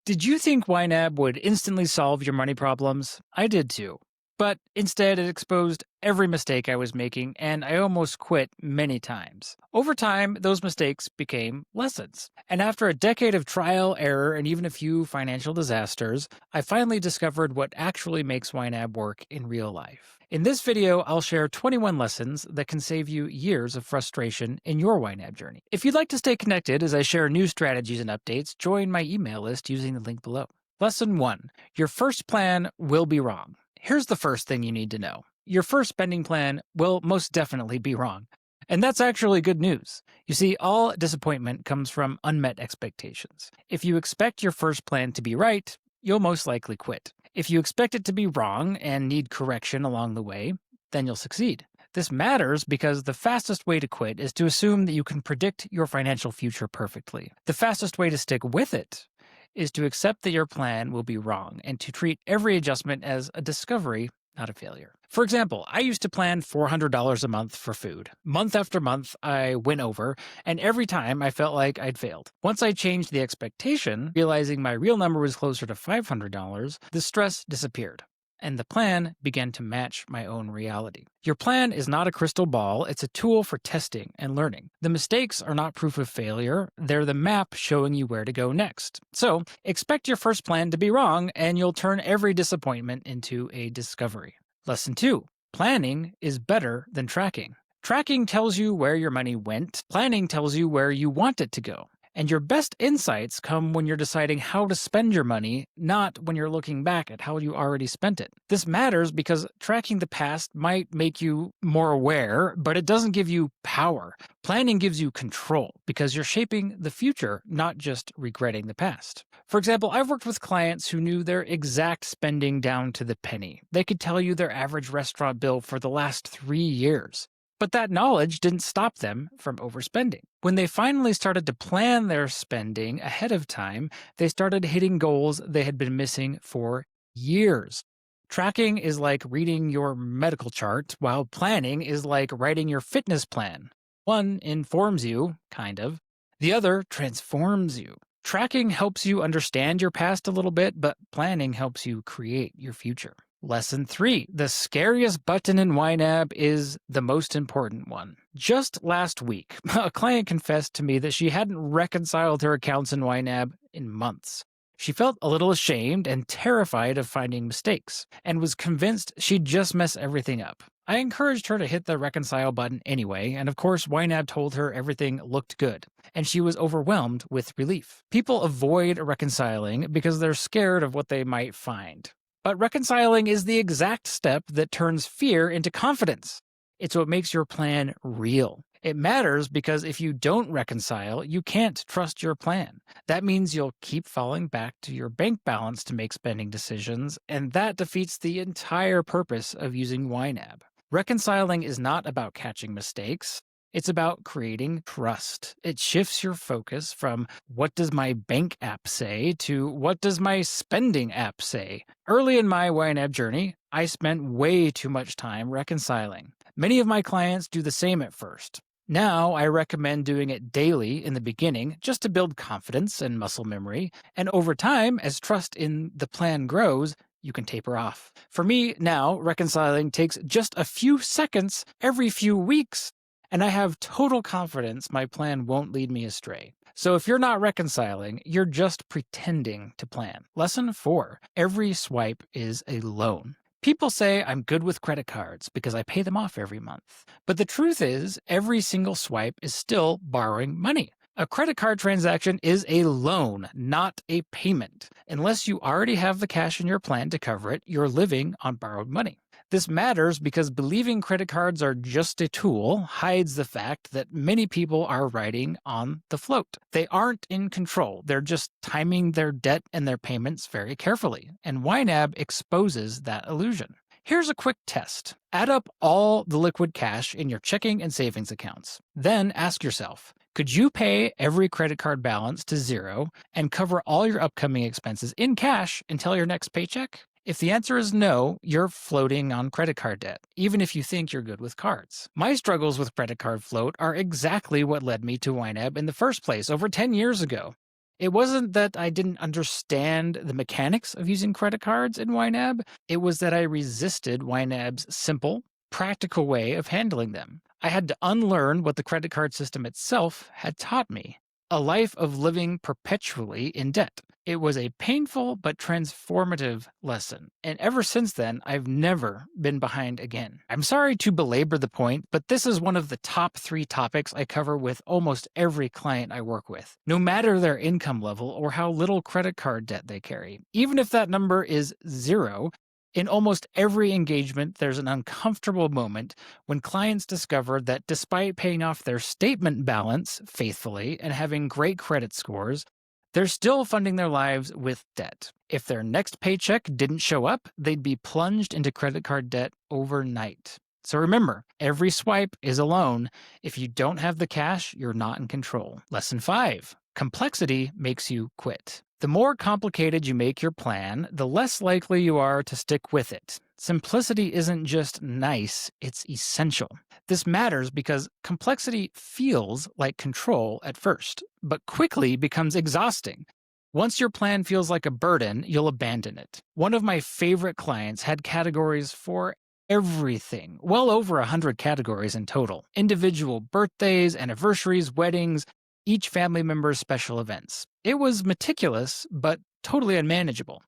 Did you think YNAB would instantly solve your money problems? I did too. But instead, it exposed every mistake I was making, and I almost quit many times. Over time, those mistakes became lessons. And after a decade of trial, error, and even a few financial disasters, I finally discovered what actually makes YNAB work in real life. In this video, I'll share 21 lessons that can save you years of frustration in your YNAB journey. If you'd like to stay connected as I share new strategies and updates, join my email list using the link below. Lesson 1. Your first plan will be wrong. Here's the first thing you need to know. Your first spending plan will most definitely be wrong. And that's actually good news. You see, all disappointment comes from unmet expectations. If you expect your first plan to be right, you'll most likely quit. If you expect it to be wrong and need correction along the way, then you'll succeed. This matters because the fastest way to quit is to assume that you can predict your financial future perfectly. The fastest way to stick with it is to accept that your plan will be wrong and to treat every adjustment as a discovery, not a failure. For example, I used to plan $400 a month for food. Month after month, I went over, and every time I felt like I'd failed. Once I changed the expectation, realizing my real number was closer to $500, the stress disappeared, and the plan began to match my own reality. Your plan is not a crystal ball, it's a tool for testing and learning. The mistakes are not proof of failure, they're the map showing you where to go next. So, expect your first plan to be wrong, and you'll turn every disappointment into a discovery. Lesson 2. Planning is better than tracking. Tracking tells you where your money went, planning tells you where you want it to go. And your best insights come when you're deciding how to spend your money, not when you're looking back at how you already spent it. This matters because tracking the past might make you more aware, but it doesn't give you power. Planning gives you control because you're shaping the future, not just regretting the past. For example, I've worked with clients who knew their exact spending down to the penny. They could tell you their average restaurant bill for the last 3 years. But that knowledge didn't stop them from overspending. When they finally started to plan their spending ahead of time, they started hitting goals they had been missing for years. Tracking is like reading your medical chart, while planning is like writing your fitness plan. One informs you, kind of. The other transforms you. Tracking helps you understand your past a little bit, but planning helps you create your future. Lesson 3. The scariest button in YNAB is the most important one. Just last week, a client confessed to me that she hadn't reconciled her accounts in YNAB in months. She felt a little ashamed and terrified of finding mistakes, and was convinced she'd just mess everything up. I encouraged her to hit the reconcile button anyway, and of course YNAB told her everything looked good, and she was overwhelmed with relief. People avoid reconciling because they're scared of what they might find. But reconciling is the exact step that turns fear into confidence. It's what makes your plan real. It matters because if you don't reconcile, you can't trust your plan. That means you'll keep falling back to your bank balance to make spending decisions, and that defeats the entire purpose of using YNAB. Reconciling is not about catching mistakes. It's about creating trust. It shifts your focus from what does my bank app say to what does my spending app say. Early in my YNAB journey, I spent way too much time reconciling. Many of my clients do the same at first. Now I recommend doing it daily in the beginning just to build confidence and muscle memory, and over time, as trust in the plan grows, you can taper off. For me now, reconciling takes just a few seconds every few weeks, and I have total confidence my plan won't lead me astray. So if you're not reconciling, you're just pretending to plan. Lesson 4. Every swipe is a loan. People say I'm good with credit cards because I pay them off every month. But the truth is, every single swipe is still borrowing money. A credit card transaction is a loan, not a payment. Unless you already have the cash in your plan to cover it, you're living on borrowed money. This matters because believing credit cards are just a tool hides the fact that many people are riding on the float. They aren't in control. They're just timing their debt and their payments very carefully, and YNAB exposes that illusion. Here's a quick test. Add up all the liquid cash in your checking and savings accounts. Then ask yourself, could you pay every credit card balance to zero and cover all your upcoming expenses in cash until your next paycheck? If the answer is no, you're floating on credit card debt, even if you think you're good with cards. My struggles with credit card float are exactly what led me to YNAB in the first place over 10 years ago. It wasn't that I didn't understand the mechanics of using credit cards in YNAB, it was that I resisted YNAB's simple, practical way of handling them. I had to unlearn what the credit card system itself had taught me: a life of living perpetually in debt. It was a painful but transformative lesson, and ever since then, I've never been behind again. I'm sorry to belabor the point, but this is one of the top 3 topics I cover with almost every client I work with, no matter their income level or how little credit card debt they carry. Even if that number is 0, in almost every engagement, there's an uncomfortable moment when clients discover that despite paying off their statement balance faithfully and having great credit scores, they're still funding their lives with debt. If their next paycheck didn't show up, they'd be plunged into credit card debt overnight. So remember, every swipe is a loan. If you don't have the cash, you're not in control. Lesson 5. Complexity makes you quit. The more complicated you make your plan, the less likely you are to stick with it. Simplicity isn't just nice, it's essential. This matters because complexity feels like control at first, but quickly becomes exhausting. Once your plan feels like a burden, you'll abandon it. One of my favorite clients had categories for everything, well over 100 categories in total. Individual birthdays, anniversaries, weddings, each family member's special events. It was meticulous, but totally unmanageable.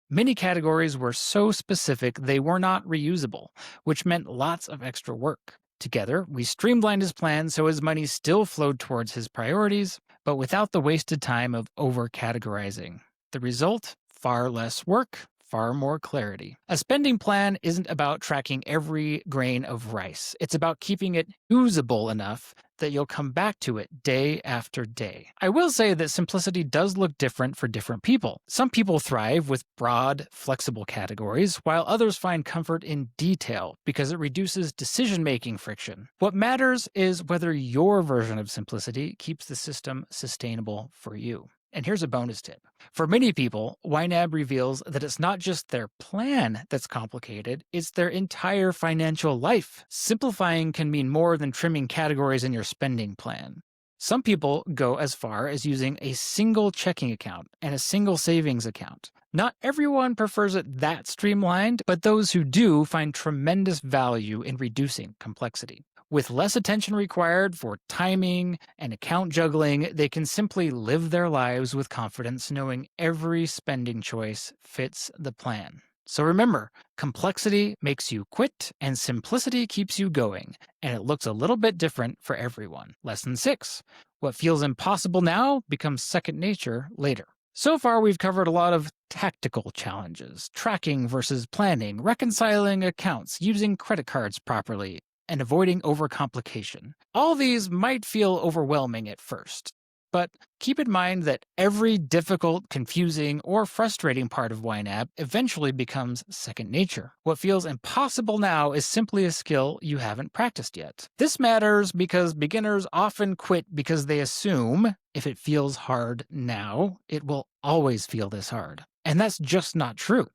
Many categories were so specific they were not reusable, which meant lots of extra work. Together, we streamlined his plan so his money still flowed towards his priorities, but without the wasted time of over-categorizing. The result? Far less work, far more clarity. A spending plan isn't about tracking every grain of rice. It's about keeping it usable enough that you'll come back to it day after day. I will say that simplicity does look different for different people. Some people thrive with broad, flexible categories, while others find comfort in detail because it reduces decision-making friction. What matters is whether your version of simplicity keeps the system sustainable for you. And here's a bonus tip. For many people, YNAB reveals that it's not just their plan that's complicated, it's their entire financial life. Simplifying can mean more than trimming categories in your spending plan. Some people go as far as using a single checking account and a single savings account. Not everyone prefers it that streamlined, but those who do find tremendous value in reducing complexity. With less attention required for timing and account juggling, they can simply live their lives with confidence, knowing every spending choice fits the plan. So remember, complexity makes you quit and simplicity keeps you going, and it looks a little bit different for everyone. Lesson 6. What feels impossible now becomes second nature later. So far, we've covered a lot of tactical challenges: tracking versus planning, reconciling accounts, using credit cards properly, and avoiding overcomplication. All these might feel overwhelming at first, but keep in mind that every difficult, confusing, or frustrating part of YNAB eventually becomes second nature. What feels impossible now is simply a skill you haven't practiced yet. This matters because beginners often quit because they assume if it feels hard now, it will always feel this hard. And that's just not true.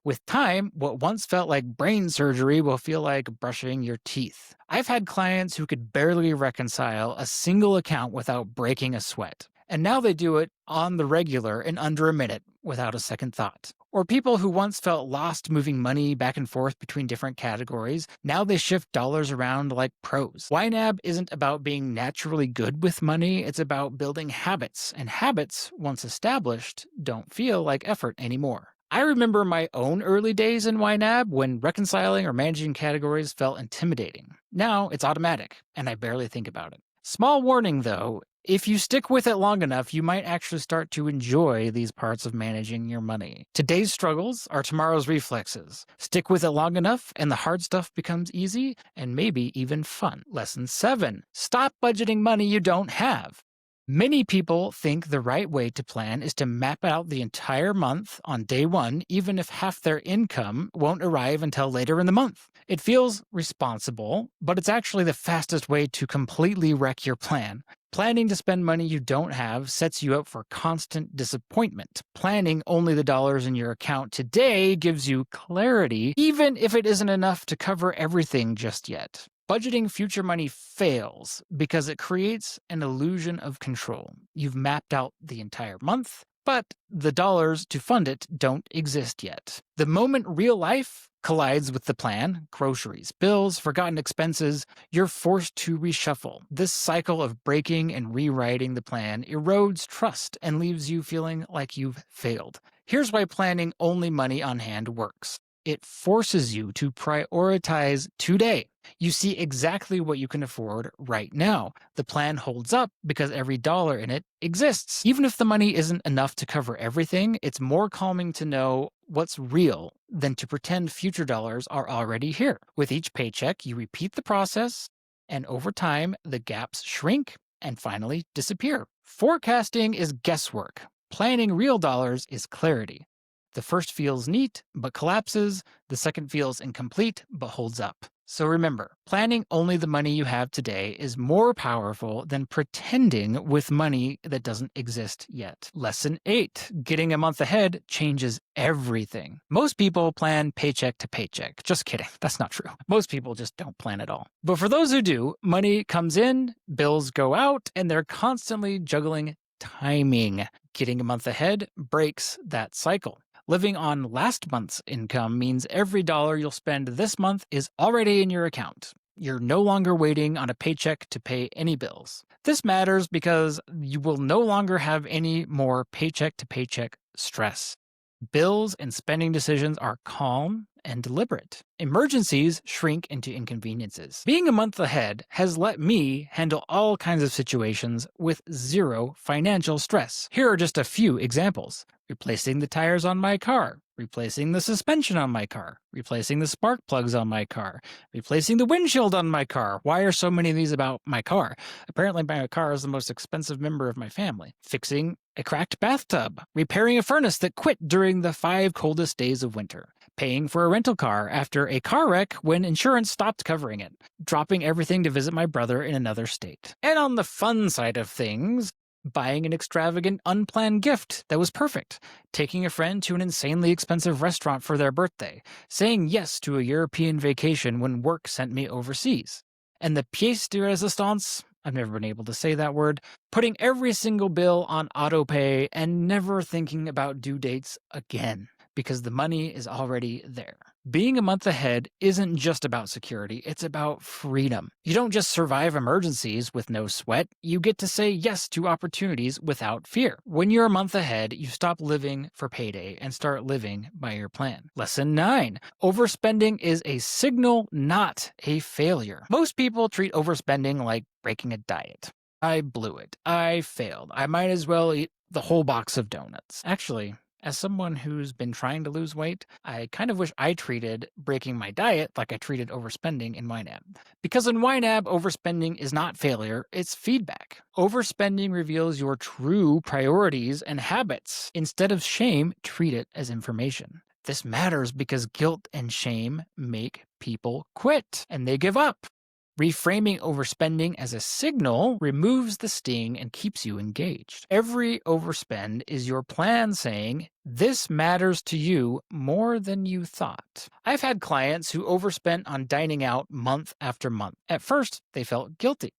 With time, what once felt like brain surgery will feel like brushing your teeth. I've had clients who could barely reconcile a single account without breaking a sweat, and now they do it on the regular in under a minute without a second thought. Or people who once felt lost moving money back and forth between different categories, now they shift dollars around like pros. YNAB isn't about being naturally good with money, it's about building habits, and habits, once established, don't feel like effort anymore. I remember my own early days in YNAB when reconciling or managing categories felt intimidating. Now it's automatic, and I barely think about it. Small warning though, if you stick with it long enough, you might actually start to enjoy these parts of managing your money. Today's struggles are tomorrow's reflexes. Stick with it long enough, and the hard stuff becomes easy, and maybe even fun. Lesson 7. Stop budgeting money you don't have. Many people think the right way to plan is to map out the entire month on day one, even if half their income won't arrive until later in the month. It feels responsible, but it's actually the fastest way to completely wreck your plan. Planning to spend money you don't have sets you up for constant disappointment. Planning only the dollars in your account today gives you clarity, even if it isn't enough to cover everything just yet. Budgeting future money fails because it creates an illusion of control. You've mapped out the entire month, but the dollars to fund it don't exist yet. The moment real life collides with the plan, groceries, bills, forgotten expenses, you're forced to reshuffle. This cycle of breaking and rewriting the plan erodes trust and leaves you feeling like you've failed. Here's why planning only money on hand works. It forces you to prioritize today. You see exactly what you can afford right now. The plan holds up because every dollar in it exists. Even if the money isn't enough to cover everything, it's more calming to know what's real than to pretend future dollars are already here. With each paycheck, you repeat the process, and over time, the gaps shrink and finally disappear. Forecasting is guesswork. Planning real dollars is clarity. The first feels neat, but collapses. The second feels incomplete, but holds up. So remember, planning only the money you have today is more powerful than pretending with money that doesn't exist yet. Lesson 8. Getting a month ahead changes everything. Most people plan paycheck to paycheck. Just kidding. That's not true. Most people just don't plan at all. But for those who do, money comes in, bills go out, and they're constantly juggling timing. Getting a month ahead breaks that cycle. Living on last month's income means every dollar you'll spend this month is already in your account. You're no longer waiting on a paycheck to pay any bills. This matters because you will no longer have any more paycheck to paycheck stress. Bills and spending decisions are calm and deliberate. Emergencies shrink into inconveniences. Being a month ahead has let me handle all kinds of situations with zero financial stress. Here are just a few examples. Replacing the tires on my car, replacing the suspension on my car, replacing the spark plugs on my car, replacing the windshield on my car. Why are so many of these about my car? Apparently my car is the most expensive member of my family. Fixing a cracked bathtub, repairing a furnace that quit during the 5 coldest days of winter, paying for a rental car after a car wreck when insurance stopped covering it, dropping everything to visit my brother in another state. And on the fun side of things, buying an extravagant, unplanned gift that was perfect, taking a friend to an insanely expensive restaurant for their birthday, saying yes to a European vacation when work sent me overseas. And the pièce de résistance, I've never been able to say that word, putting every single bill on autopay and never thinking about due dates again, because the money is already there. Being a month ahead isn't just about security, it's about freedom. You don't just survive emergencies with no sweat, you get to say yes to opportunities without fear. When you're a month ahead, you stop living for payday and start living by your plan. Lesson 9. Overspending is a signal, not a failure. Most people treat overspending like breaking a diet. I blew it. I failed. I might as well eat the whole box of donuts. Actually, as someone who's been trying to lose weight, I kind of wish I treated breaking my diet like I treated overspending in YNAB. Because in YNAB, overspending is not failure, it's feedback. Overspending reveals your true priorities and habits. Instead of shame, treat it as information. This matters because guilt and shame make people quit, and they give up. Reframing overspending as a signal removes the sting and keeps you engaged. Every overspend is your plan saying, this matters to you more than you thought. I've had clients who overspent on dining out month after month. At first, they felt guilty.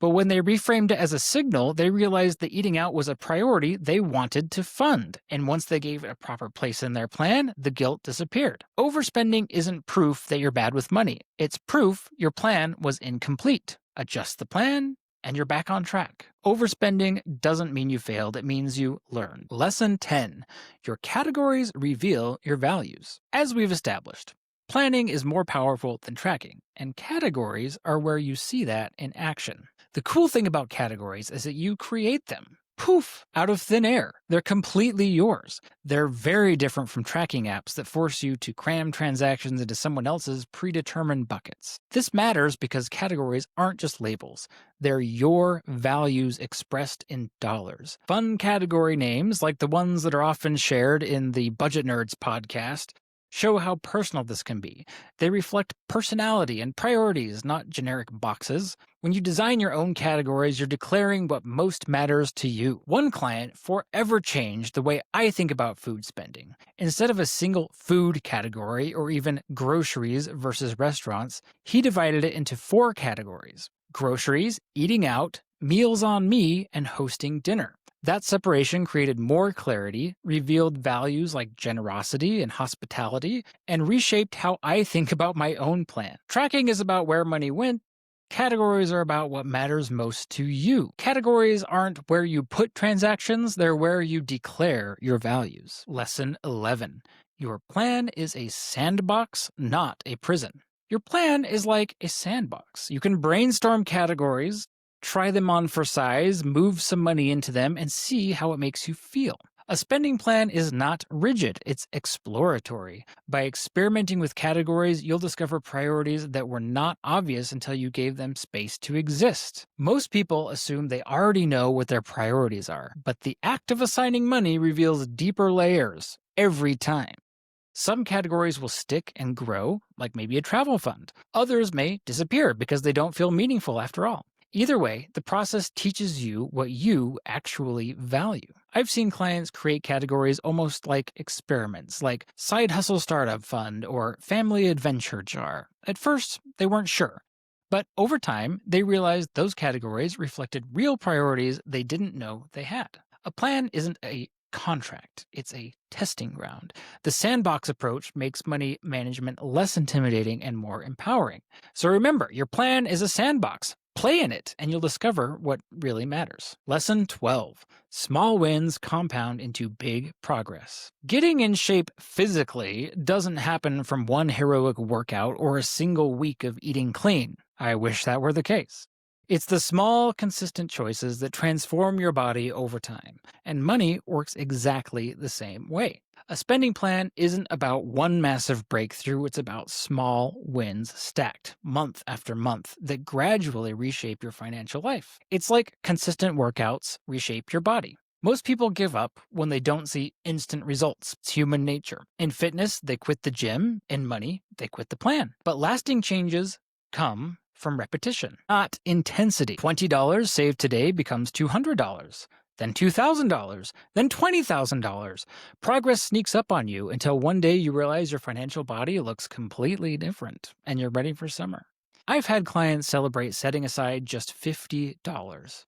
But when they reframed it as a signal, they realized that eating out was a priority they wanted to fund. And once they gave it a proper place in their plan, the guilt disappeared. Overspending isn't proof that you're bad with money. It's proof your plan was incomplete. Adjust the plan, and you're back on track. Overspending doesn't mean you failed, it means you learned. Lesson 10. Your categories reveal your values. As we've established, planning is more powerful than tracking, and categories are where you see that in action. The cool thing about categories is that you create them. Poof, out of thin air. They're completely yours. They're very different from tracking apps that force you to cram transactions into someone else's predetermined buckets. This matters because categories aren't just labels. They're your values expressed in dollars. Fun category names, like the ones that are often shared in the Budget Nerds podcast, show how personal this can be. They reflect personality and priorities, not generic boxes. When you design your own categories, you're declaring what most matters to you. One client forever changed the way I think about food spending. Instead of a single food category or even groceries versus restaurants, he divided it into 4 categories: groceries, eating out, meals on me, and hosting dinner. That separation created more clarity, revealed values like generosity and hospitality, and reshaped how I think about my own plan. Tracking is about where money went. Categories are about what matters most to you. Categories aren't where you put transactions, they're where you declare your values. Lesson 11. Your plan is a sandbox, not a prison. Your plan is like a sandbox. You can brainstorm categories, try them on for size, move some money into them, and see how it makes you feel. A spending plan is not rigid, it's exploratory. By experimenting with categories, you'll discover priorities that were not obvious until you gave them space to exist. Most people assume they already know what their priorities are, but the act of assigning money reveals deeper layers every time. Some categories will stick and grow, like maybe a travel fund. Others may disappear because they don't feel meaningful after all. Either way, the process teaches you what you actually value. I've seen clients create categories almost like experiments, like side hustle startup fund or family adventure jar. At first, they weren't sure. But over time, they realized those categories reflected real priorities they didn't know they had. A plan isn't a contract, it's a testing ground. The sandbox approach makes money management less intimidating and more empowering. So remember, your plan is a sandbox. Play in it, and you'll discover what really matters. Lesson 12. Small wins compound into big progress. Getting in shape physically doesn't happen from one heroic workout or a single week of eating clean. I wish that were the case. It's the small, consistent choices that transform your body over time, and money works exactly the same way. A spending plan isn't about one massive breakthrough, it's about small wins stacked month after month that gradually reshape your financial life. It's like consistent workouts reshape your body. Most people give up when they don't see instant results. It's human nature. In fitness, they quit the gym. In money, they quit the plan. But lasting changes come from repetition, not intensity. $20 saved today becomes $200. Then $2,000, then $20,000. Progress sneaks up on you until one day you realize your financial body looks completely different and you're ready for summer. I've had clients celebrate setting aside just $50.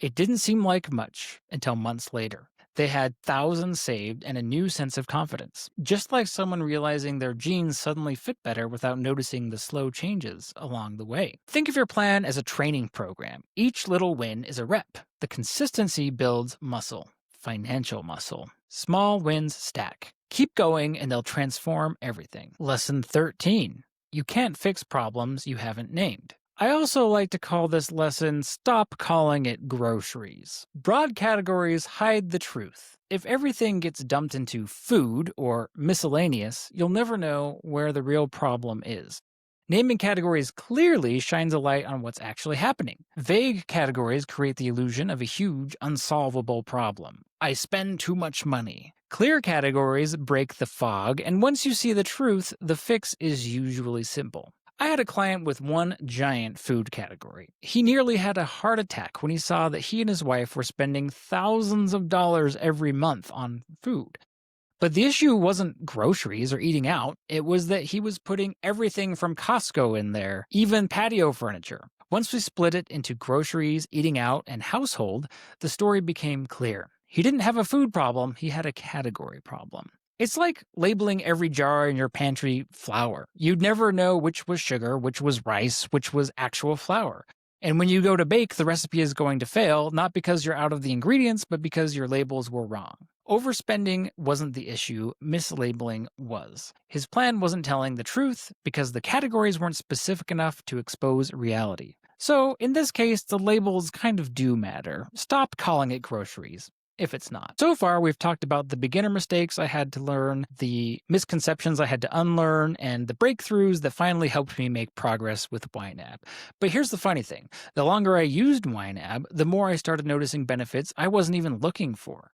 It didn't seem like much until months later. They had thousands saved and a new sense of confidence, just like someone realizing their jeans suddenly fit better without noticing the slow changes along the way. Think of your plan as a training program. Each little win is a rep. The consistency builds muscle, financial muscle. Small wins stack. Keep going and they'll transform everything. Lesson 13. You can't fix problems you haven't named. I also like to call this lesson Stop Calling It Groceries. Broad categories hide the truth. If everything gets dumped into food or miscellaneous, you'll never know where the real problem is. Naming categories clearly shines a light on what's actually happening. Vague categories create the illusion of a huge, unsolvable problem. I spend too much money. Clear categories break the fog, and once you see the truth, the fix is usually simple. I had a client with one giant food category. He nearly had a heart attack when he saw that he and his wife were spending thousands of dollars every month on food. But the issue wasn't groceries or eating out, it was that he was putting everything from Costco in there, even patio furniture. Once we split it into groceries, eating out, and household, the story became clear. He didn't have a food problem, he had a category problem. It's like labeling every jar in your pantry flour. You'd never know which was sugar, which was rice, which was actual flour. And when you go to bake, the recipe is going to fail, not because you're out of the ingredients, but because your labels were wrong. Overspending wasn't the issue, mislabeling was. His plan wasn't telling the truth because the categories weren't specific enough to expose reality. So, in this case, the labels kind of do matter. Stop calling it groceries if it's not. So far, we've talked about the beginner mistakes I had to learn, the misconceptions I had to unlearn, and the breakthroughs that finally helped me make progress with YNAB. But here's the funny thing. The longer I used YNAB, the more I started noticing benefits I wasn't even looking for.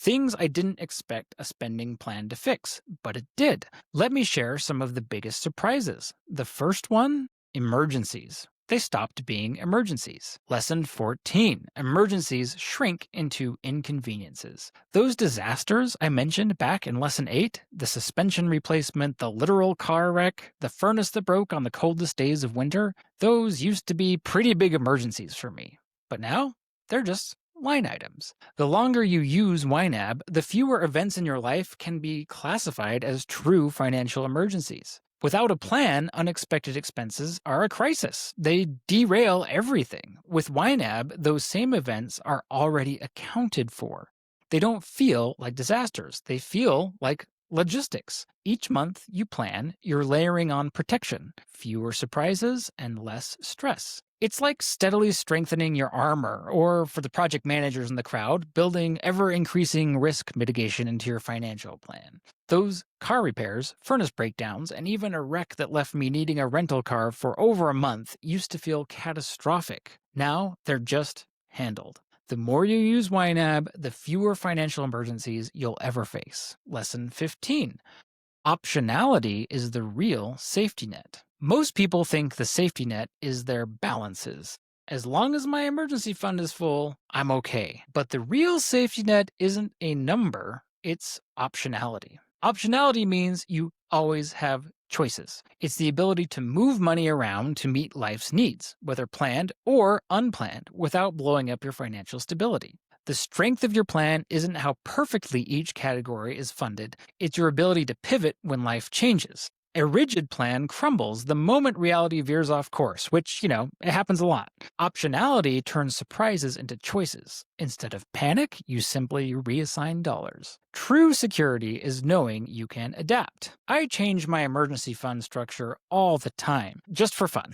Things I didn't expect a spending plan to fix, but it did. Let me share some of the biggest surprises. The first one, emergencies. they stopped being emergencies. Lesson 14. Emergencies shrink into inconveniences. Those disasters I mentioned back in Lesson 8, the suspension replacement, the literal car wreck, the furnace that broke on the coldest days of winter, those used to be pretty big emergencies for me. But now, they're just line items. The longer you use YNAB, the fewer events in your life can be classified as true financial emergencies. Without a plan, unexpected expenses are a crisis. They derail everything. With YNAB, those same events are already accounted for. They don't feel like disasters. They feel like logistics. Each month you plan, you're layering on protection, fewer surprises, and less stress. It's like steadily strengthening your armor, or for the project managers in the crowd, building ever-increasing risk mitigation into your financial plan. Those car repairs, furnace breakdowns, and even a wreck that left me needing a rental car for over a month used to feel catastrophic. Now they're just handled. The more you use YNAB, the fewer financial emergencies you'll ever face. Lesson 15. Optionality is the real safety net. Most people think the safety net is their balances. As long as my emergency fund is full, I'm okay. But the real safety net isn't a number, it's optionality. Optionality means you always have choices. It's the ability to move money around to meet life's needs, whether planned or unplanned, without blowing up your financial stability. The strength of your plan isn't how perfectly each category is funded, it's your ability to pivot when life changes. A rigid plan crumbles the moment reality veers off course, which, it happens a lot. Optionality turns surprises into choices. Instead of panic, you simply reassign dollars. True security is knowing you can adapt. I change my emergency fund structure all the time, just for fun.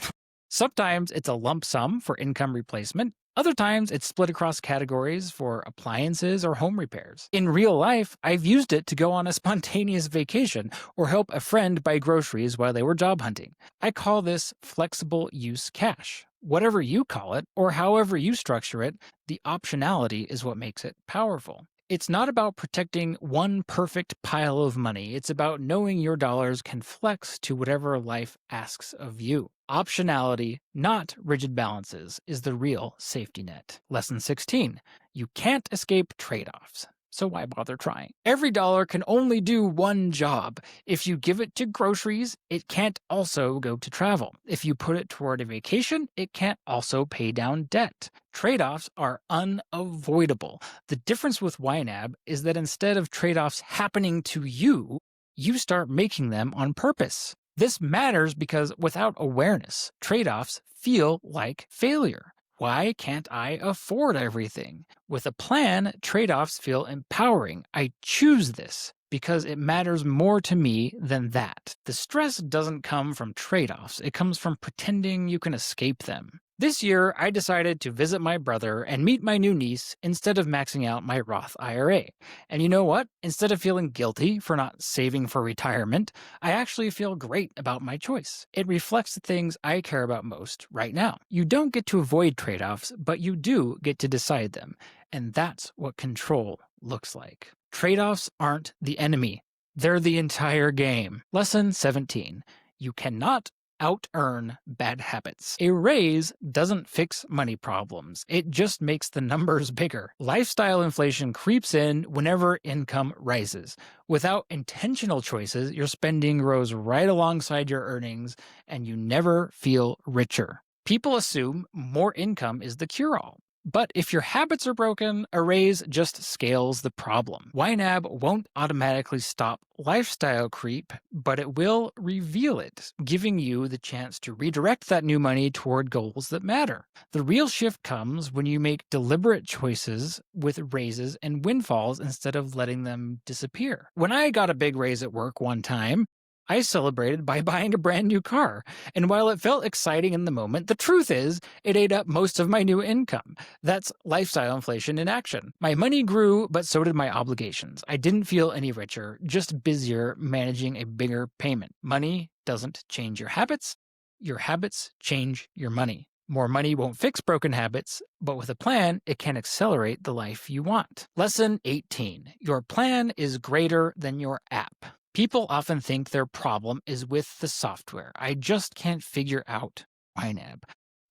Sometimes it's a lump sum for income replacement. Other times, it's split across categories for appliances or home repairs. In real life, I've used it to go on a spontaneous vacation or help a friend buy groceries while they were job hunting. I call this flexible use cash. Whatever you call it, or however you structure it, the optionality is what makes it powerful. It's not about protecting one perfect pile of money. It's about knowing your dollars can flex to whatever life asks of you. Optionality, not rigid balances, is the real safety net. Lesson 16. You can't escape trade-offs. So why bother trying? Every dollar can only do one job. If you give it to groceries, it can't also go to travel. If you put it toward a vacation, it can't also pay down debt. Trade-offs are unavoidable. The difference with YNAB is that instead of trade-offs happening to you, you start making them on purpose. This matters because without awareness, trade-offs feel like failure. Why can't I afford everything? With a plan, trade-offs feel empowering. I choose this because it matters more to me than that. The stress doesn't come from trade-offs. It comes from pretending you can escape them. This year, I decided to visit my brother and meet my new niece instead of maxing out my Roth IRA. And you know what? Instead of feeling guilty for not saving for retirement, I actually feel great about my choice. It reflects the things I care about most right now. You don't get to avoid trade-offs, but you do get to decide them. And that's what control looks like. Trade-offs aren't the enemy. They're the entire game. Lesson 17. You cannot out-earn bad habits. A raise doesn't fix money problems. It just makes the numbers bigger. Lifestyle inflation creeps in whenever income rises. Without intentional choices, your spending grows right alongside your earnings, and you never feel richer. People assume more income is the cure-all. But if your habits are broken, a raise just scales the problem. YNAB won't automatically stop lifestyle creep, but it will reveal it, giving you the chance to redirect that new money toward goals that matter. The real shift comes when you make deliberate choices with raises and windfalls instead of letting them disappear. When I got a big raise at work one time, I celebrated by buying a brand new car. And while it felt exciting in the moment, the truth is, it ate up most of my new income. That's lifestyle inflation in action. My money grew, but so did my obligations. I didn't feel any richer, just busier managing a bigger payment. Money doesn't change your habits change your money. More money won't fix broken habits, but with a plan, it can accelerate the life you want. Lesson 18. Your plan is greater than your app. People often think their problem is with the software. I just can't figure out YNAB.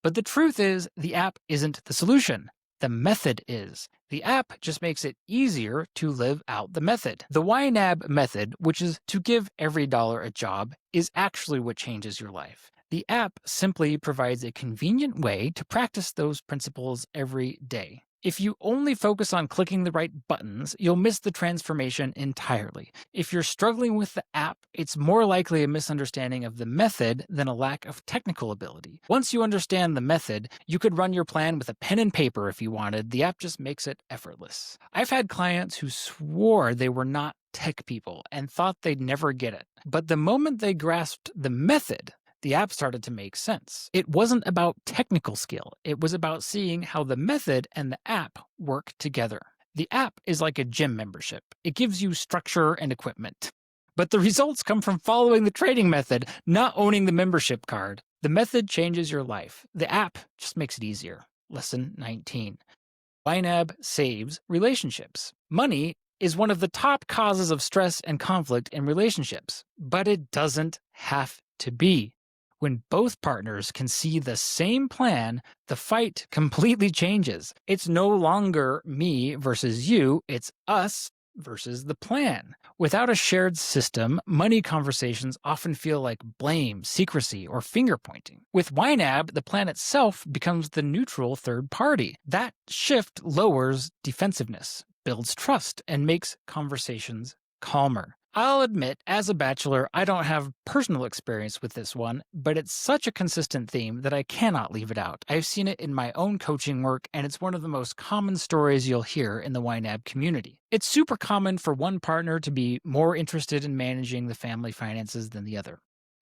But the truth is, the app isn't the solution. The method is. The app just makes it easier to live out the method. The YNAB method, which is to give every dollar a job, is actually what changes your life. The app simply provides a convenient way to practice those principles every day. If you only focus on clicking the right buttons, you'll miss the transformation entirely. If you're struggling with the app, it's more likely a misunderstanding of the method than a lack of technical ability. Once you understand the method, you could run your plan with a pen and paper if you wanted. The app just makes it effortless. I've had clients who swore they were not tech people and thought they'd never get it. But the moment they grasped the method, the app started to make sense. It wasn't about technical skill. It was about seeing how the method and the app work together. The app is like a gym membership. It gives you structure and equipment. But the results come from following the training method, not owning the membership card. The method changes your life. The app just makes it easier. Lesson 19. YNAB saves relationships. Money is one of the top causes of stress and conflict in relationships, but it doesn't have to be. When both partners can see the same plan, the fight completely changes. It's no longer me versus you, it's us versus the plan. Without a shared system, money conversations often feel like blame, secrecy, or finger pointing. With YNAB, the plan itself becomes the neutral third party. That shift lowers defensiveness, builds trust, and makes conversations calmer. I'll admit, as a bachelor, I don't have personal experience with this one, but it's such a consistent theme that I cannot leave it out. I've seen it in my own coaching work, and it's one of the most common stories you'll hear in the YNAB community. It's super common for one partner to be more interested in managing the family finances than the other.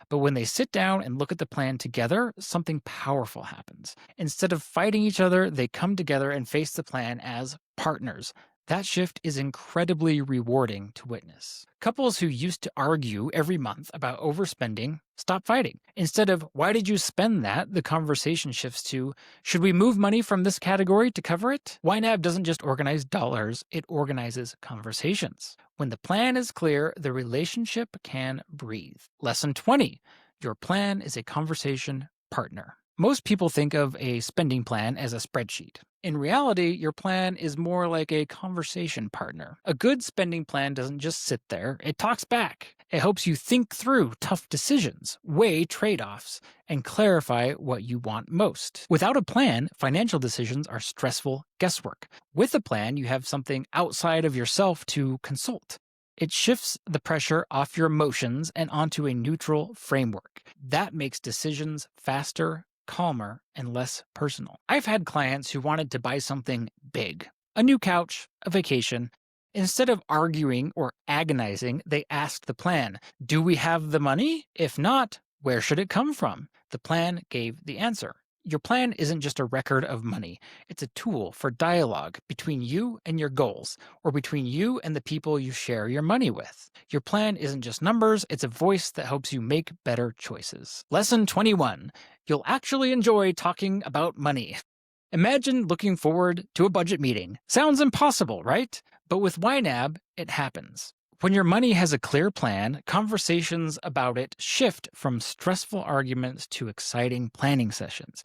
But when they sit down and look at the plan together, something powerful happens. Instead of fighting each other, they come together and face the plan as partners. That shift is incredibly rewarding to witness. Couples who used to argue every month about overspending stop fighting. Instead of, why did you spend that? The conversation shifts to, should we move money from this category to cover it? YNAB doesn't just organize dollars, it organizes conversations. When the plan is clear, the relationship can breathe. Lesson 20. Your plan is a conversation partner. Most people think of a spending plan as a spreadsheet. In reality, your plan is more like a conversation partner. A good spending plan doesn't just sit there, it talks back. It helps you think through tough decisions, weigh trade-offs, and clarify what you want most. Without a plan, financial decisions are stressful guesswork. With a plan, you have something outside of yourself to consult. It shifts the pressure off your emotions and onto a neutral framework. That makes decisions faster, calmer, and less personal. I've had clients who wanted to buy something big, a new couch, a vacation. Instead of arguing or agonizing, they asked the plan, do we have the money? If not, where should it come from? The plan gave the answer. Your plan isn't just a record of money. It's a tool for dialogue between you and your goals, or between you and the people you share your money with. Your plan isn't just numbers, it's a voice that helps you make better choices. Lesson 21. You'll actually enjoy talking about money. Imagine looking forward to a budget meeting. Sounds impossible, right? But with YNAB, it happens. When your money has a clear plan, conversations about it shift from stressful arguments to exciting planning sessions,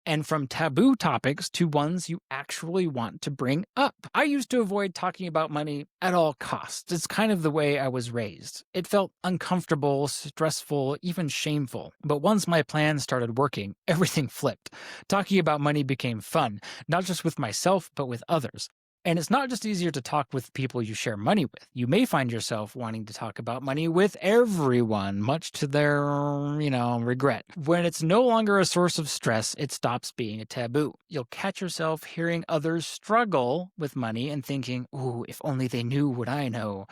and from taboo topics to ones you actually want to bring up. I used to avoid talking about money at all costs. It's kind of the way I was raised. It felt uncomfortable, stressful, even shameful. But once my plan started working, everything flipped. Talking about money became fun, not just with myself, but with others. And it's not just easier to talk with people you share money with. You may find yourself wanting to talk about money with everyone, much to their, regret. When it's no longer a source of stress, it stops being a taboo. You'll catch yourself hearing others struggle with money and thinking, ooh, if only they knew what I know.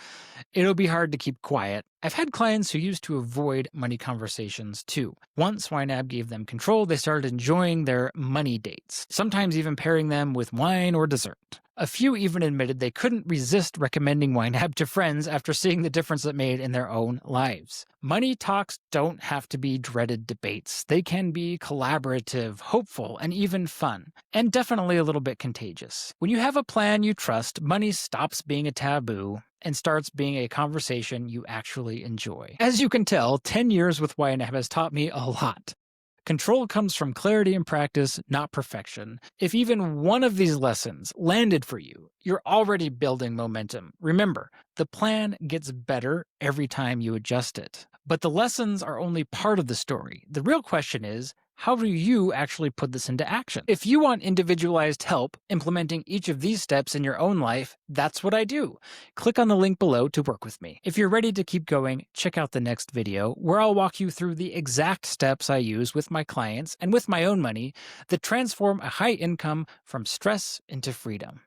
It'll be hard to keep quiet. I've had clients who used to avoid money conversations too. Once YNAB gave them control, they started enjoying their money dates, sometimes even pairing them with wine or dessert. A few even admitted they couldn't resist recommending YNAB to friends after seeing the difference it made in their own lives. Money talks don't have to be dreaded debates. They can be collaborative, hopeful, and even fun, and definitely a little bit contagious. When you have a plan you trust, money stops being a taboo and starts being a conversation you actually enjoy. As you can tell, 10 years with YNAB has taught me a lot. Control comes from clarity and practice, not perfection. If even one of these lessons landed for you, you're already building momentum. Remember, the plan gets better every time you adjust it. But the lessons are only part of the story. The real question is, how do you actually put this into action? If you want individualized help implementing each of these steps in your own life, that's what I do. Click on the link below to work with me. If you're ready to keep going, check out the next video where I'll walk you through the exact steps I use with my clients and with my own money that transform a high income from stress into freedom.